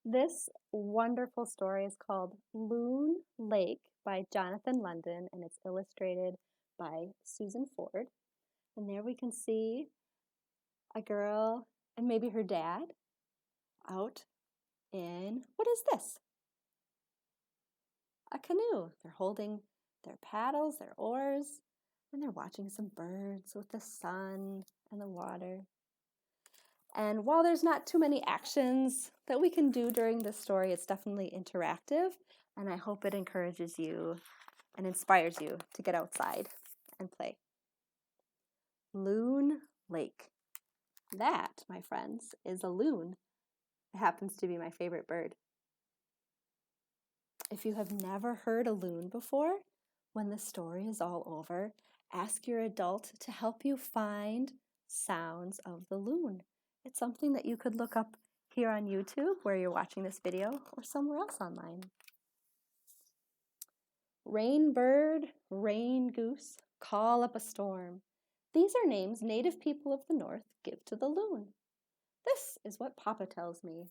This wonderful story is called Loon Lake by Jonathan London, and it's illustrated by Susan Ford. And there we can see a girl and maybe her dad out in, what is this? A canoe. They're holding their paddles, their oars, and they're watching some birds with the sun and the water. And while there's not too many actions that we can do during this story, it's definitely interactive, and I hope it encourages you and inspires you to get outside and play. Loon Lake. That, my friends, is a loon. It happens to be my favorite bird. If you have never heard a loon before, when the story is all over, ask your adult to help you find sounds of the loon. It's something that you could look up here on YouTube where you're watching this video or somewhere else online. Rain bird, rain goose, call up a storm. These are names native people of the north give to the loon. This is what Papa tells me.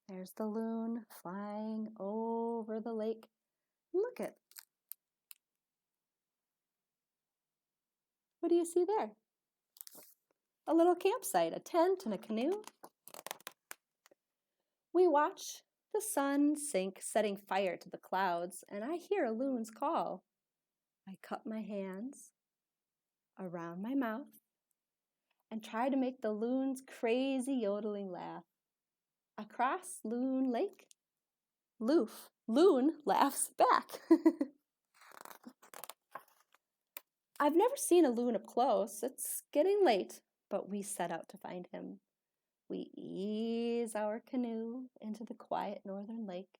There's the loon flying over the lake. Look at. What do you see there? A little campsite, a tent and a canoe. We watch the sun sink, setting fire to the clouds, and I hear a loon's call. I cup my hands around my mouth and try to make the loon's crazy yodeling laugh. Across Loon Lake, Loon laughs back. I've never seen a loon up close. It's getting late, but we set out to find him. We ease our canoe into the quiet northern lake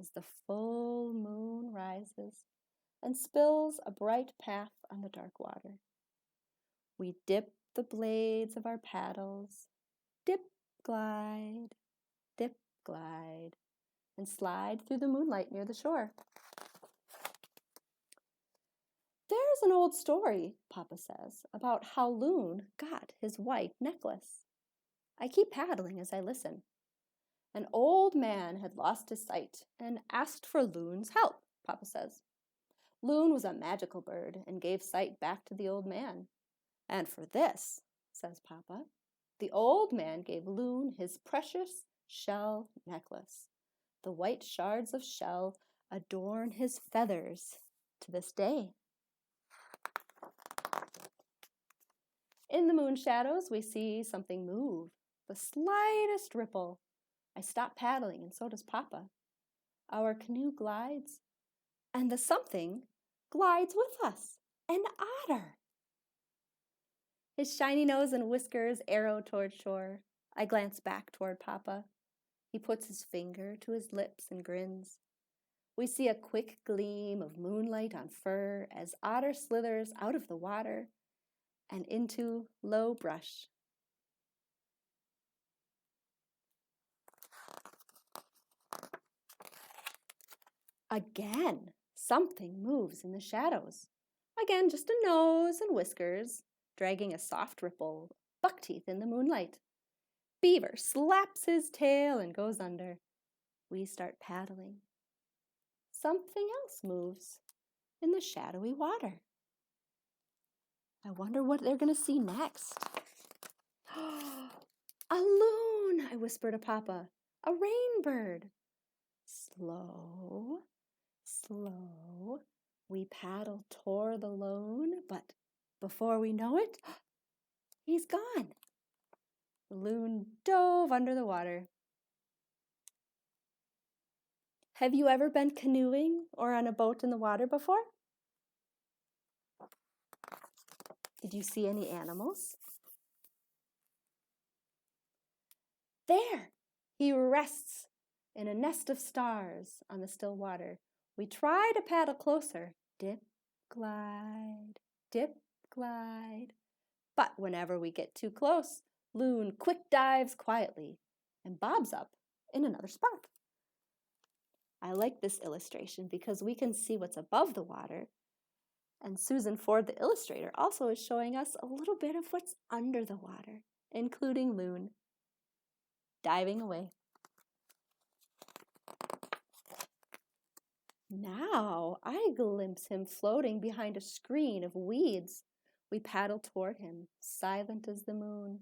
as the full moon rises and spills a bright path on the dark water. We dip the blades of our paddles, dip, glide, and slide through the moonlight near the shore. There's an old story, Papa says, about how Loon got his white necklace. I keep paddling as I listen. An old man had lost his sight and asked for Loon's help, Papa says. Loon was a magical bird and gave sight back to the old man. And for this, says Papa, the old man gave Loon his precious shell necklace. The white shards of shell adorn his feathers to this day. In the moon shadows, we see something move, the slightest ripple. I stop paddling, and so does Papa. Our canoe glides, and the something glides with us, an otter. His shiny nose and whiskers arrow toward shore. I glance back toward Papa. He puts his finger to his lips and grins. We see a quick gleam of moonlight on fur as Otter slithers out of the water and into low brush. Again, something moves in the shadows. Again, just a nose and whiskers, dragging a soft ripple, buck teeth in the moonlight. Beaver slaps his tail and goes under. We start paddling. Something else moves in the shadowy water. I wonder what they're going to see next. A loon, I whisper to Papa. A rainbird. Slow, we paddle toward the loon, but before we know it, he's gone. The loon dove under the water. Have you ever been canoeing or on a boat in the water before? Did you see any animals? There! He rests in a nest of stars on the still water. We try to paddle closer. Dip, glide, dip, glide. But whenever we get too close, Loon quick dives quietly and bobs up in another spot. I like this illustration because we can see what's above the water. And Susan Ford, the illustrator, also is showing us a little bit of what's under the water, including Loon diving away. Now I glimpse him floating behind a screen of weeds. We paddle toward him, silent as the moon.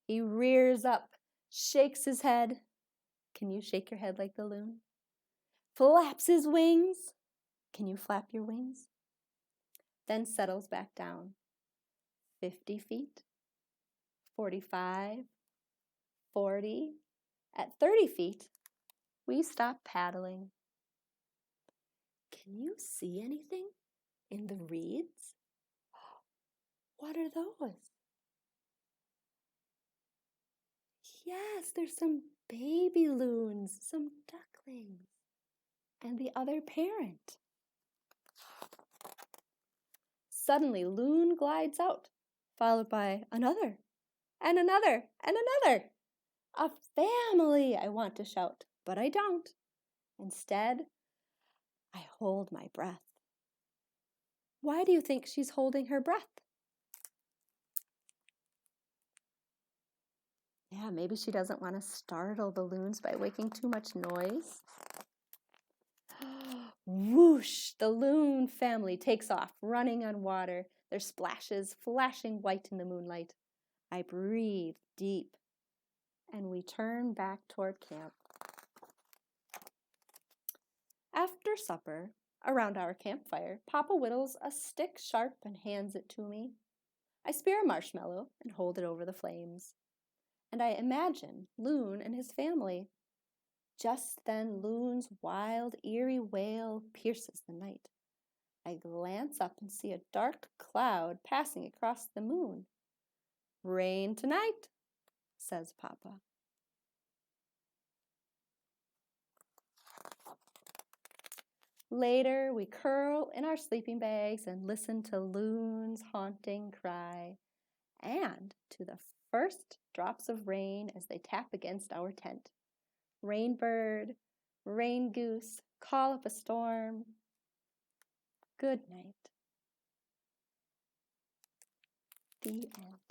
He rears up, shakes his head. Can you shake your head like the loon? Flaps his wings. Can you flap your wings? Then settles back down. 50 feet, 45, 40. At 30 feet, we stop paddling. Can you see anything in the reeds? What are those? Yes, there's some baby loons, some ducklings, and the other parent. Suddenly, Loon glides out, followed by another, and another, and another. A family, I want to shout, but I don't. Instead, I hold my breath. Why do you think she's holding her breath? Yeah, maybe she doesn't want to startle the loons by making too much noise. Whoosh! The loon family takes off, running on water, their splashes flashing white in the moonlight. I breathe deep, and we turn back toward camp. After supper, around our campfire, Papa whittles a stick sharp and hands it to me. I spear a marshmallow and hold it over the flames. And I imagine Loon and his family. Just then Loon's wild, eerie wail pierces the night. I glance up and see a dark cloud passing across the moon. Rain tonight, says Papa. Later, we curl in our sleeping bags and listen to Loon's haunting cry and to the first drops of rain as they tap against our tent. Rainbird, rain goose, call up a storm. Good night. The end.